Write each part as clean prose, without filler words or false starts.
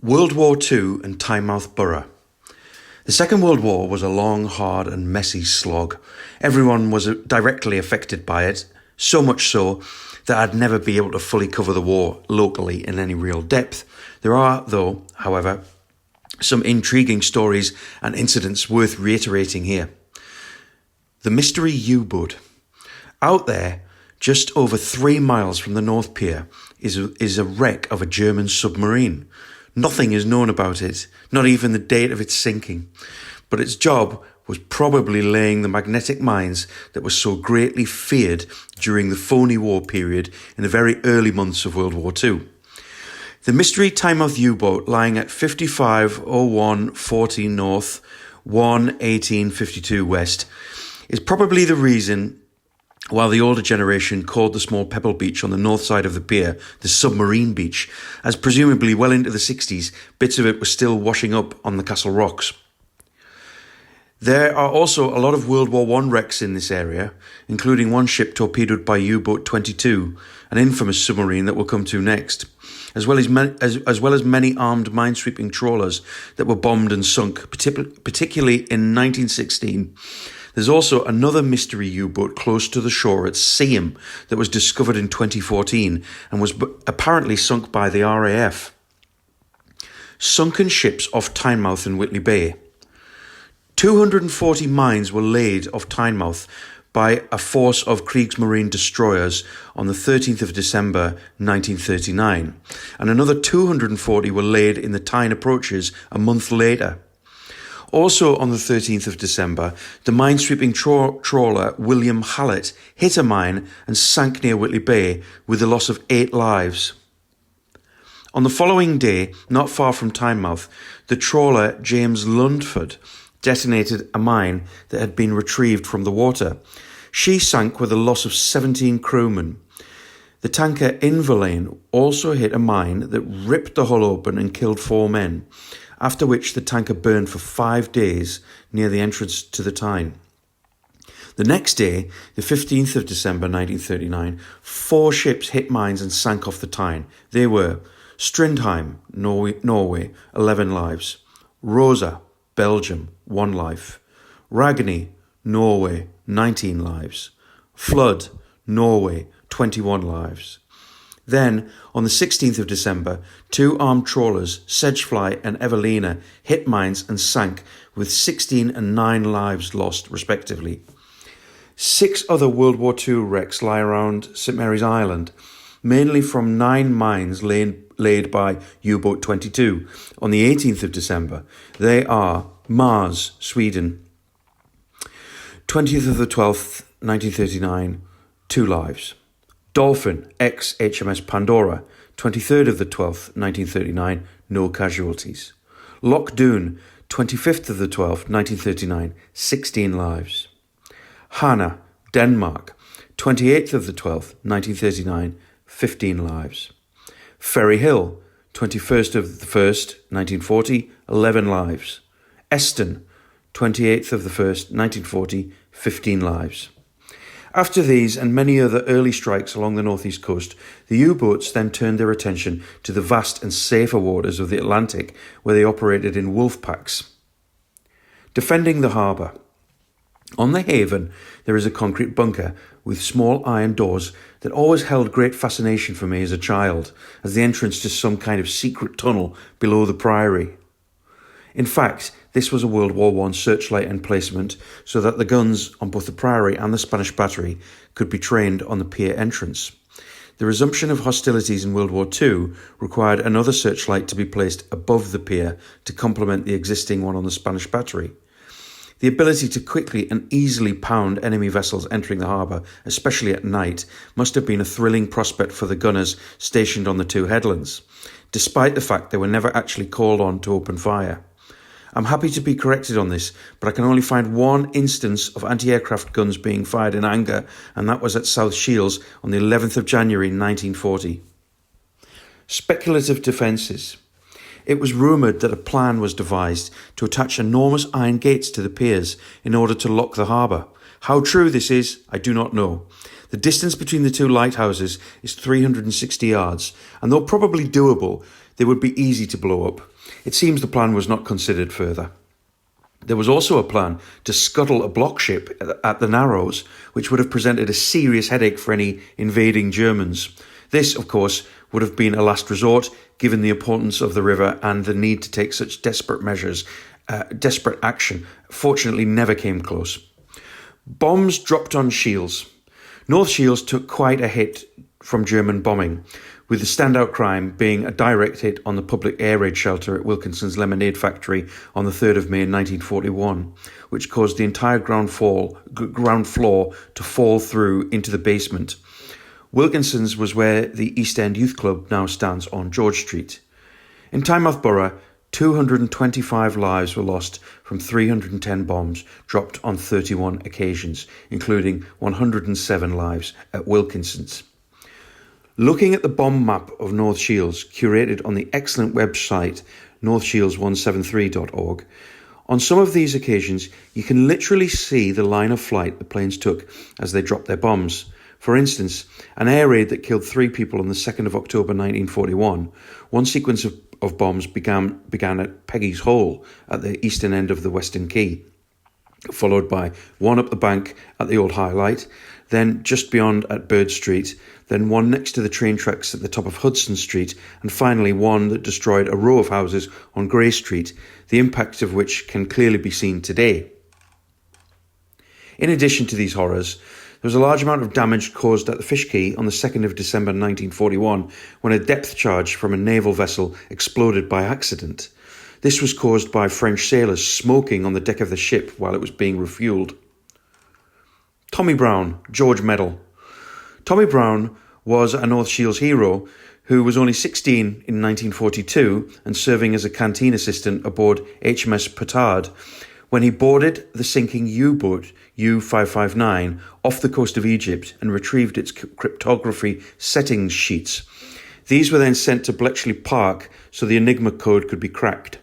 World War II and Tynemouth Borough. The Second World War was a long, hard and messy slog. Everyone was directly affected by it, so much so that I'd never be able to fully cover the war locally in any real depth. There are, though, however, some intriguing stories and incidents worth reiterating here. The Mystery U-boat. Out there, just over 3 miles from the North Pier, is a wreck of a German submarine. Nothing is known about it, not even the date of its sinking. But its job was probably laying the magnetic mines that were so greatly feared during the phony war period in the very early months of World War II. The mystery Tynemouth U-boat, lying at 550140 North, 11852 West, is probably the reason while the older generation called the small Pebble Beach on the north side of the pier the Submarine Beach, as presumably well into the 60s, bits of it were still washing up on the castle rocks. There are also a lot of World War I wrecks in this area, including one ship torpedoed by U-boat 22, an infamous submarine that we'll come to next, as well as many armed minesweeping trawlers that were bombed and sunk, particularly in 1916. There's also another mystery U-boat close to the shore at Seaham that was discovered in 2014 and was apparently sunk by the RAF. Sunken ships off Tynemouth and Whitley Bay. 240 mines were laid off Tynemouth by a force of Kriegsmarine destroyers on the 13th of December 1939, and another 240 were laid in the Tyne approaches a month later. Also on the 13th of December, the minesweeping trawler William Hallett hit a mine and sank near Whitley Bay with the loss of 8 lives. On the following day, not far from Tynemouth, the trawler James Lundford detonated a mine that had been retrieved from the water. She sank with a loss of 17 crewmen. The tanker Inverlane also hit a mine that ripped the hull open and killed 4 men, after which the tanker burned for 5 days near the entrance to the Tyne. The next day, the 15th of December 1939, 4 ships hit mines and sank off the Tyne. They were Strindheim, Norway, 11 lives; Rosa, Belgium, 1 life; Ragni, Norway, 19 lives; Flood, Norway, 21 lives. Then, on the 16th of December, 2 armed trawlers, Sedgefly and Evelina, hit mines and sank, with 16 and 9 lives lost, respectively. 6 other World War II wrecks lie around St Mary's Island, mainly from 9 mines laid by U-boat 22 on the 18th of December. They are Mars, Sweden, 20th of the 12th, 1939, 2 lives. Dolphin, ex-HMS Pandora, 23rd of the 12th, 1939, no casualties. Loch Doon, 25th of the 12th, 1939, 16 lives. Hannah, Denmark, 28th of the 12th, 1939, 15 lives. Ferry Hill, 21st of the 1st, 1940, 11 lives. Eston, 28th of the 1st, 1940, 15 lives. After these and many other early strikes along the northeast coast, the U-boats then turned their attention to the vast and safer waters of the Atlantic, where they operated in wolf packs. Defending the harbour. On the haven, there is a concrete bunker with small iron doors that always held great fascination for me as a child, as the entrance to some kind of secret tunnel below the priory. In fact, this was a World War I searchlight emplacement so that the guns on both the Priory and the Spanish battery could be trained on the pier entrance. The resumption of hostilities in World War II required another searchlight to be placed above the pier to complement the existing one on the Spanish battery. The ability to quickly and easily pound enemy vessels entering the harbour, especially at night, must have been a thrilling prospect for the gunners stationed on the 2 headlands, despite the fact they were never actually called on to open fire. I'm happy to be corrected on this, but I can only find one instance of anti-aircraft guns being fired in anger, and that was at South Shields on the 11th of January 1940. Speculative defences. It was rumoured that a plan was devised to attach enormous iron gates to the piers in order to lock the harbour. How true this is, I do not know. The distance between the 2 lighthouses is 360 yards, and though probably doable, they would be easy to blow up. It seems the plan was not considered further. There was also a plan to scuttle a block ship at the Narrows, which would have presented a serious headache for any invading Germans. This, of course, would have been a last resort, given the importance of the river and the need to take such desperate action. Fortunately, never came close. Bombs dropped on Shields. North Shields took quite a hit from German bombing, with the standout crime being a direct hit on the public air raid shelter at Wilkinson's lemonade factory on the 3rd of May 1941, which caused the entire ground floor to fall through into the basement. Wilkinson's was where the East End Youth Club now stands on George Street. In Tynemouth Borough, 225 lives were lost from 310 bombs dropped on 31 occasions, including 107 lives at Wilkinson's. Looking at the bomb map of North Shields, curated on the excellent website northshields173.org, on some of these occasions you can literally see the line of flight the planes took as they dropped their bombs. For instance, an air raid that killed 3 people on the 2nd of October 1941, one sequence of bombs began at Peggy's Hole at the eastern end of the Western Quay, followed by one up the bank at the Old Highlight, then just beyond at Bird Street, then one next to the train tracks at the top of Hudson Street, and finally one that destroyed a row of houses on Grey Street, the impact of which can clearly be seen today. In addition to these horrors, there was a large amount of damage caused at the Fish Quay on the 2nd of December 1941 when a depth charge from a naval vessel exploded by accident. This was caused by French sailors smoking on the deck of the ship while it was being refuelled. Tommy Brown, George Medal. Tommy Brown was a North Shields hero who was only 16 in 1942 and serving as a canteen assistant aboard HMS Petard when he boarded the sinking U-boat U-559 off the coast of Egypt and retrieved its cryptography settings sheets. These were then sent to Bletchley Park so the Enigma code could be cracked.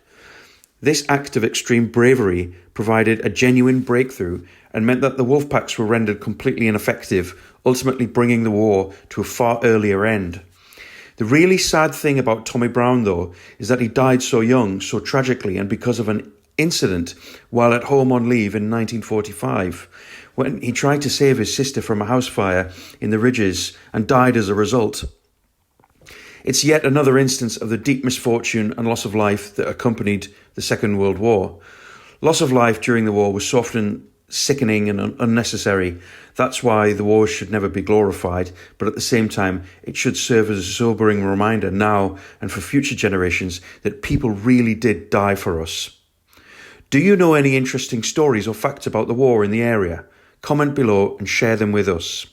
This act of extreme bravery provided a genuine breakthrough and meant that the Wolfpacks were rendered completely ineffective, ultimately bringing the war to a far earlier end. The really sad thing about Tommy Brown, though, is that he died so young, so tragically, and because of an incident while at home on leave in 1945, when he tried to save his sister from a house fire in the Ridges and died as a result. It's yet another instance of the deep misfortune and loss of life that accompanied the Second World War. Loss of life during the war was so often sickening and unnecessary. That's why the war should never be glorified, but at the same time, it should serve as a sobering reminder now and for future generations that people really did die for us. Do you know any interesting stories or facts about the war in the area? Comment below and share them with us.